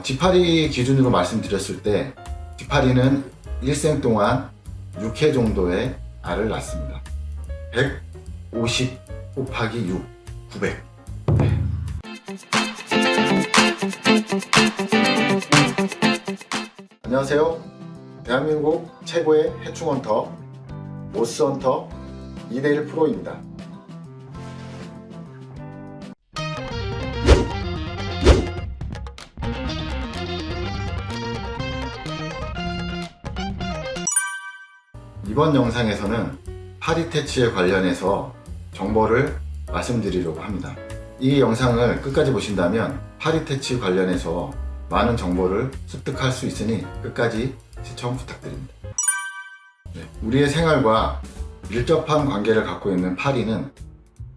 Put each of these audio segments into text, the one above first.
지파리 기준으로 말씀드렸을 때 지파리는 일생 동안 6회 정도의 알을 낳습니다. 150 곱하기 6, 900. 네. 안녕하세요. 대한민국 최고의 해충헌터 모스헌터 이대일 프로입니다. 이번 영상에서는 파리 퇴치에 관련해서 정보를 말씀드리려고 합니다. 이 영상을 끝까지 보신다면 파리 퇴치 관련해서 많은 정보를 습득할 수 있으니 끝까지 시청 부탁드립니다. 우리의 생활과 밀접한 관계를 갖고 있는 파리는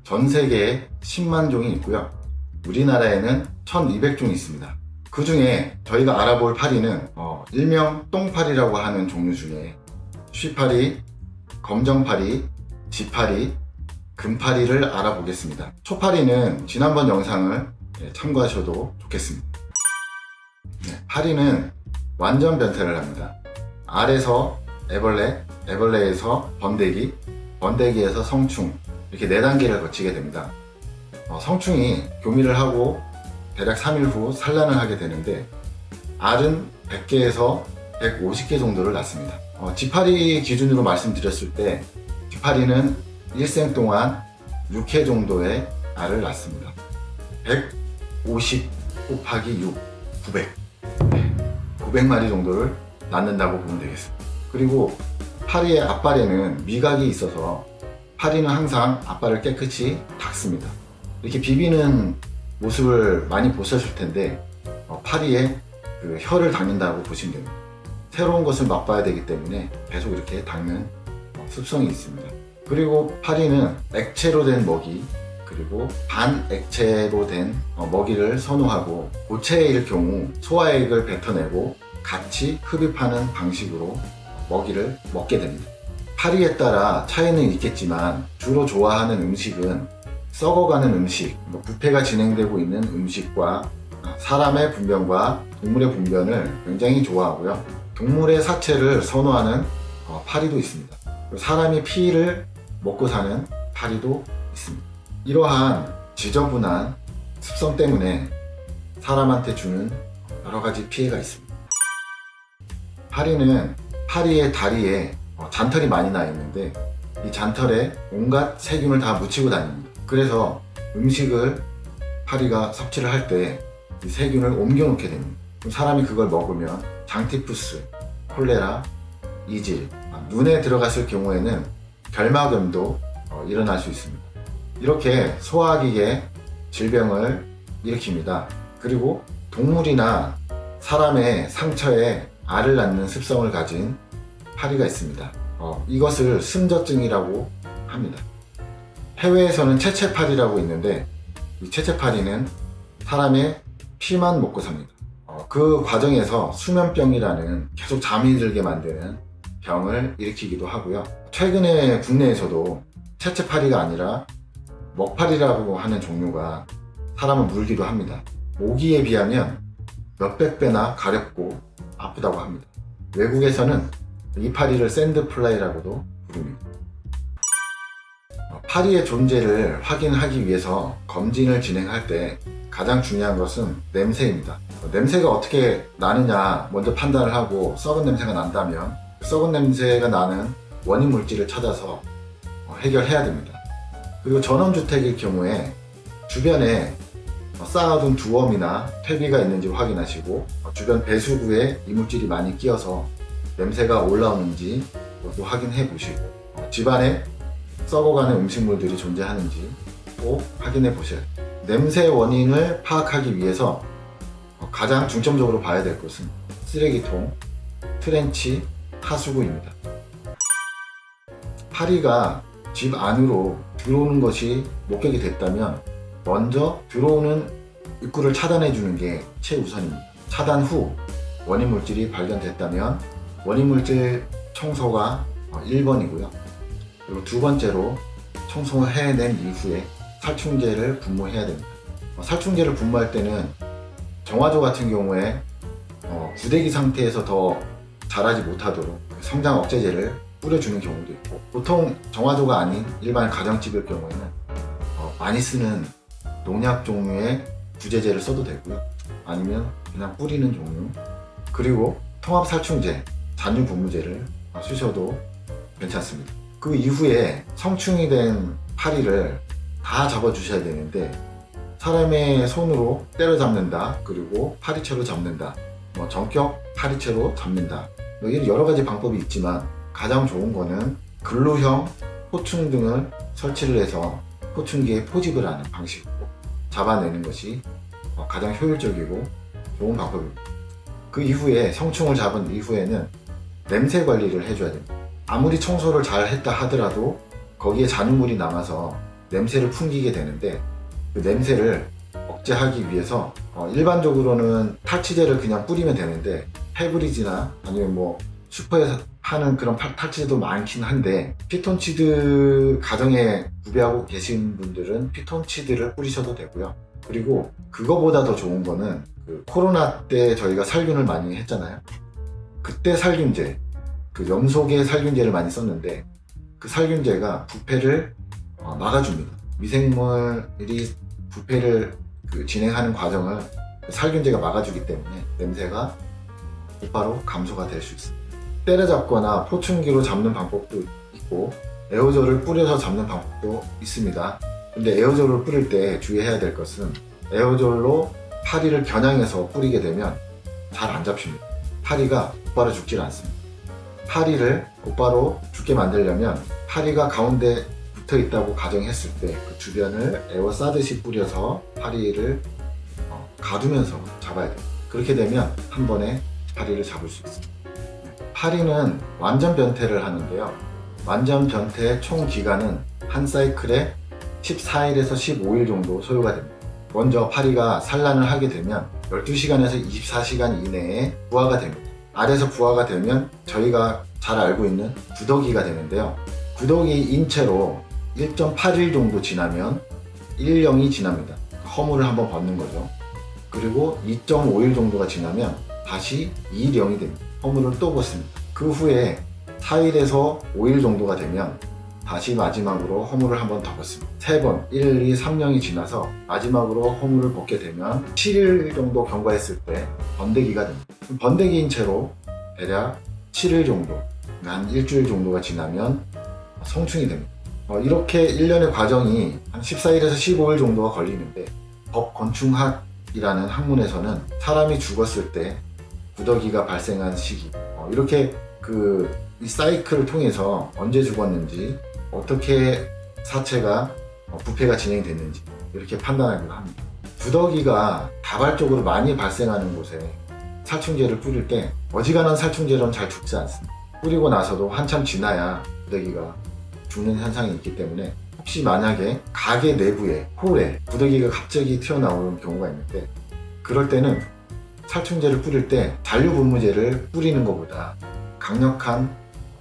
전 세계에 10만 종이 있고요. 우리나라에는 1200종이 있습니다. 그 중에 저희가 알아볼 파리는 일명 똥파리라고 하는 종류 중에 쉬파리, 검정파리, 지파리, 금파리를 알아보겠습니다. 초파리는 지난번 영상을 참고하셔도 좋겠습니다. 파리는 완전 변태를 합니다. 알에서 애벌레, 애벌레에서 번데기, 번데기에서 성충, 이렇게 4단계를 거치게 됩니다. 성충이 교미를 하고 대략 3일 후 산란을 하게 되는데 알은 100개에서 150개 정도를 낳습니다. 지파리 기준으로 말씀드렸을 때 지파리는 일생 동안 6회 정도의 알을 낳습니다. 150 곱하기 6, 900. 900마리 정도를 낳는다고 보면 되겠습니다. 그리고 파리의 앞발에는 미각이 있어서 파리는 항상 앞발을 깨끗이 닦습니다. 이렇게 비비는 모습을 많이 보셨을 텐데 파리의 그 혀를 닦는다고 보시면 됩니다. 새로운 것을 맛봐야 되기 때문에 계속 이렇게 닦는 습성이 있습니다. 그리고 파리는 액체로 된 먹이 그리고 반액체로 된 먹이를 선호하고 고체일 경우 소화액을 뱉어내고 같이 흡입하는 방식으로 먹이를 먹게 됩니다. 파리에 따라 차이는 있겠지만 주로 좋아하는 음식은 썩어가는 음식, 부패가 진행되고 있는 음식과 사람의 분변과 동물의 분변을 굉장히 좋아하고요. 동물의 사체를 선호하는 파리도 있습니다. 사람이 피를 먹고 사는 파리도 있습니다. 이러한 지저분한 습성 때문에 사람한테 주는 여러 가지 피해가 있습니다. 파리는 파리의 다리에 잔털이 많이 나 있는데 이 잔털에 온갖 세균을 다 묻히고 다닙니다. 그래서 음식을 파리가 섭취를 할 때 이 세균을 옮겨 놓게 됩니다. 그럼 사람이 그걸 먹으면 장티푸스, 콜레라, 이질, 눈에 들어갔을 경우에는 결막염도 일어날 수 있습니다. 이렇게 소화기계 질병을 일으킵니다. 그리고 동물이나 사람의 상처에 알을 낳는 습성을 가진 파리가 있습니다. 이것을 승저증이라고 합니다. 해외에서는 채채파리라고 있는데 이 채채파리는 사람의 피만 먹고 삽니다. 그 과정에서 수면병이라는 계속 잠이 들게 만드는 병을 일으키기도 하고요. 최근에 국내에서도 채채파리가 아니라 먹파리라고 하는 종류가 사람을 물기도 합니다. 모기에 비하면 몇백 배나 가렵고 아프다고 합니다. 외국에서는 이 파리를 샌드플라이라고도 부릅니다. 파리의 존재를 확인하기 위해서 검진을 진행할 때 가장 중요한 것은 냄새입니다. 냄새가 어떻게 나느냐 먼저 판단을 하고 썩은 냄새가 난다면 썩은 냄새가 나는 원인 물질을 찾아서 해결해야 됩니다. 그리고 전원주택일 경우에 주변에 쌓아둔 두엄이나 퇴비가 있는지 확인하시고 주변 배수구에 이물질이 많이 끼어서 냄새가 올라오는지 또 확인해 보시고 집안에 썩어가는 음식물들이 존재하는지 꼭 확인해 보셔야 됩니다. 냄새 원인을 파악하기 위해서 가장 중점적으로 봐야 될 것은 쓰레기통, 트렌치, 하수구입니다. 파리가 집 안으로 들어오는 것이 목격이 됐다면 먼저 들어오는 입구를 차단해 주는 게 최우선입니다. 차단 후 원인 물질이 발견됐다면 원인 물질 청소가 1번이고요. 그리고 두 번째로 청소해낸 이후에 살충제를 분무해야 됩니다. 살충제를 분무할 때는 정화조 같은 경우에 구데기 상태에서 더 자라지 못하도록 성장 억제제를 뿌려주는 경우도 있고, 보통 정화조가 아닌 일반 가정집일 경우에는 많이 쓰는 농약 종류의 구제제를 써도 되고요. 아니면 그냥 뿌리는 종류, 그리고 통합살충제, 잔류분무제를 쓰셔도 괜찮습니다. 그 이후에 성충이 된 파리를 다 잡아주셔야 되는데, 사람의 손으로 때려잡는다, 그리고 파리채로 잡는다, 전격 파리채로 잡는다, 이런 여러 가지 방법이 있지만 가장 좋은 거는 글루형 포충 등을 설치를 해서 포충기에 포집을 하는 방식으로 잡아내는 것이 가장 효율적이고 좋은 방법입니다. 그 이후에 성충을 잡은 이후에는 냄새 관리를 해줘야 됩니다. 아무리 청소를 잘 했다 하더라도 거기에 잔유물이 남아서 냄새를 풍기게 되는데, 그 냄새를 억제하기 위해서 일반적으로는 탈취제를 그냥 뿌리면 되는데, 페브리즈나 아니면 슈퍼에서 파는 그런 탈취제도 많긴 한데, 피톤치드 가정에 구비하고 계신 분들은 피톤치드를 뿌리셔도 되고요. 그리고 그거보다 더 좋은 거는 코로나 때 저희가 살균을 많이 했잖아요. 그때 살균제, 염소계 살균제를 많이 썼는데, 그 살균제가 부패를 막아줍니다. 미생물이 부패를 진행하는 과정을 살균제가 막아주기 때문에 냄새가 곧바로 감소가 될 수 있습니다. 때려잡거나 포충기로 잡는 방법도 있고, 에어졸을 뿌려서 잡는 방법도 있습니다. 근데 에어졸을 뿌릴 때 주의해야 될 것은, 에어졸로 파리를 겨냥해서 뿌리게 되면 잘 안 잡힙니다. 파리가 곧바로 죽질 않습니다. 파리를 곧바로 죽게 만들려면 파리가 가운데 붙어 있다고 가정했을 때 그 주변을 에워싸듯이 뿌려서 파리를 가두면서 잡아야 돼요. 그렇게 되면 한 번에 파리를 잡을 수 있습니다. 파리는 완전 변태를 하는데요. 완전 변태의 총 기간은 한 사이클에 14일에서 15일 정도 소요가 됩니다. 먼저 파리가 산란을 하게 되면 12시간에서 24시간 이내에 부화가 됩니다. 알에서 부화가 되면 저희가 잘 알고 있는 구더기가 되는데요. 구더기 인체로 1.8일 정도 지나면 1령이 지납니다. 허물을 한번 벗는 거죠. 그리고 2.5일 정도가 지나면 다시 2령이 됩니다. 허물을 또 벗습니다. 그 후에 4일에서 5일 정도가 되면 다시 마지막으로 허물을 한번 더 벗습니다. 3번, 1, 2, 3령이 지나서 마지막으로 허물을 벗게 되면 7일 정도 경과했을 때 번데기가 됩니다. 번데기인 채로 대략 7일 정도, 한 일주일 정도가 지나면 성충이 됩니다. 이렇게 1년의 과정이 한 14일에서 15일 정도가 걸리는데, 법건충학이라는 학문에서는 사람이 죽었을 때 구더기가 발생한 시기, 이렇게 이 사이클을 통해서 언제 죽었는지, 어떻게 사체가 부패가 진행됐는지 이렇게 판단하기도 합니다. 구더기가 다발적으로 많이 발생하는 곳에 살충제를 뿌릴 때 어지간한 살충제로는 잘 죽지 않습니다. 뿌리고 나서도 한참 지나야 구더기가 죽는 현상이 있기 때문에, 혹시 만약에 가게 내부에, 홀에 구더기가 갑자기 튀어나오는 경우가 있는데, 그럴 때는 살충제를 뿌릴 때 잔류분무제를 뿌리는 것보다 강력한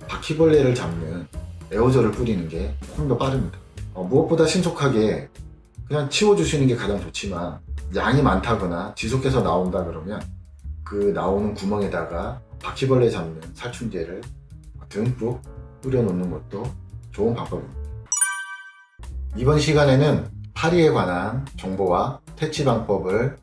바퀴벌레를 잡는 에어졸을 뿌리는 게 좀 더 빠릅니다. 무엇보다 신속하게 그냥 치워주시는 게 가장 좋지만, 양이 많다거나 지속해서 나온다 그러면 그 나오는 구멍에다가 바퀴벌레 잡는 살충제를 듬뿍 뿌려놓는 것도 좋은 방법입니다. 이번 시간에는 파리에 관한 정보와 퇴치 방법을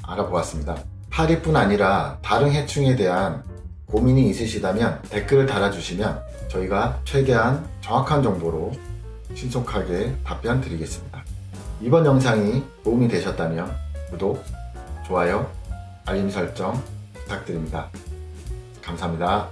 알아보았습니다. 파리뿐 아니라 다른 해충에 대한 고민이 있으시다면 댓글을 달아주시면 저희가 최대한 정확한 정보로 신속하게 답변 드리겠습니다. 이번 영상이 도움이 되셨다면 구독, 좋아요, 알림 설정 부탁드립니다. 감사합니다.